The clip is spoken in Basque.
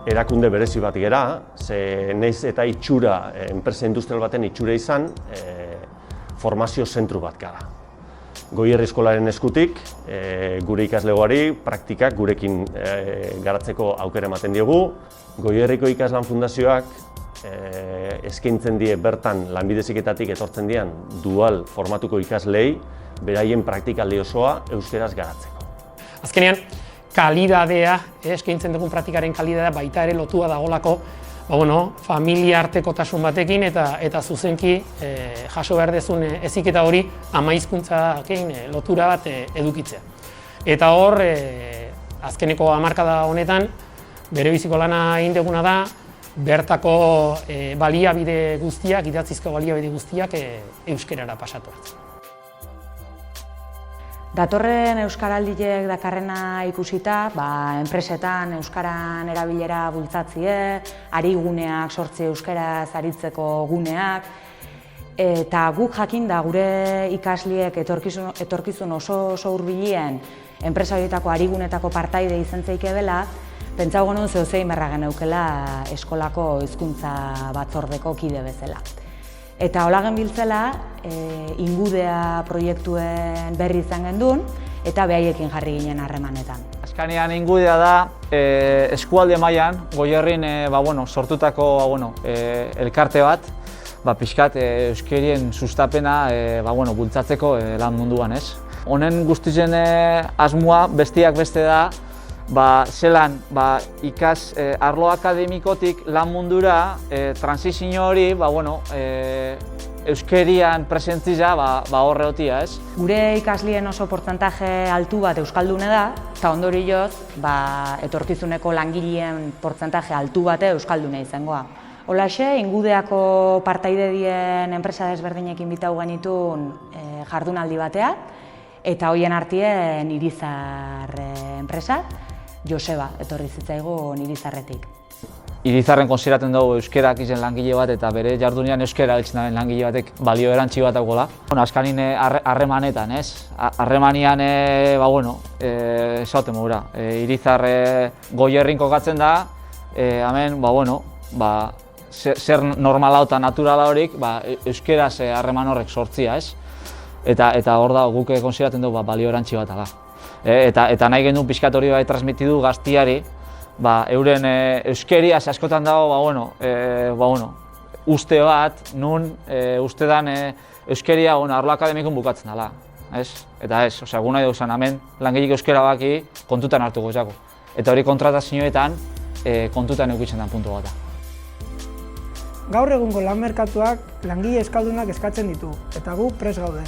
erakunde berezi bat gera, ze naiz eta itxura, enpresa industrial baten itxura izan, formazio zentru bat gara. Goierri eskolaren eskutik, gure ikaslegoari praktikak gurekin garatzeko aukera ematen diogu. Goierriko Ikaslan Fundazioak eskaintzen die bertan lanbide heziketatik etortzen dian dual formatuko ikaslei beraien praktikaldi osoa euskeraz garatzeko. Azkenean, kalidadea, eskaintzen dugun praktikaren kalidadea baita ere lotua dagolako familia artekotasun batekin eta zuzenki jaso behar dezun heziketa hori ama-hizkuntzarekin lotura bat edukitzea. Eta hor, azkeneko hamarkada honetan, berebiziko lana egin duguna da, bertako baliabide guztiak, idatzizko baliabide guztiak euskerara pasatu. Datorren euskaraldiek dakarrena ikusita, enpresetan euskaran erabilera bultzatzie, ariguneak sortzi euskaraz aritzeko guneak, eta guk jakinda gure ikasliek etorkizun oso hurbilen enpresa horietako arigunetako partaide izan zeike dela, pentsau genuen zehozein berra geneukela eskolako hizkuntza batzordeko kide bezala. Eta hola genbiltzela, Ingudea proiektuen berri izan gendun, eta behaiekin jarri ginen harremanetan. Azkenean Ingudea da eskualde mailan Goierrin sortutako elkarte bat, pixkat euskerien sustapena bultzatzeko lan munduan. Honen guztizen asmoa besteak beste da, zelan arlo akademikotik lan mundura transizio hori euskerian presentziza horre hotia. Gure ikaslien oso portzentaje altu bat euskaldune da, eta ondorioz etorkizuneko langileen portzentaje altu bate euskaldune izangoa. Holaxe, Ingudeako partaide dien enpresa desberdinekin bitau genitun jardunaldi batea, eta hoien artien Irizar enpresa, Joseba etorri zitzaigun Irizarretik. Irizarren konsideratzen dugu euskerak izen langile bat eta bere jardunean euskera heltzen duen langile batek balio erantzi bat dagoela. Azkanin harremanetan, harremanian, esauten mogura. Irizar Goierrin kokatzen da, hemen, zer normala eta naturala horik, euskeraz harreman horrek sortzia, Eta hor da, guk konsideratzen dugu balio erantzi bat da. Eta nahi genuen pixkat hori transmitidu gaztiari, euren euskeriaz askotan dago, uste bat, nun uste dan euskeria arlo akademikun bukatzen dela. Eta gu nahi duzen, hemen langileek euskera baki kontutan hartuko izako. Eta hori kontratazioetan kontutan eukitzen den puntu bat da. Gaur egungo lan merkatuak langile euskaldunak eskatzen ditu, eta gu prest gaude.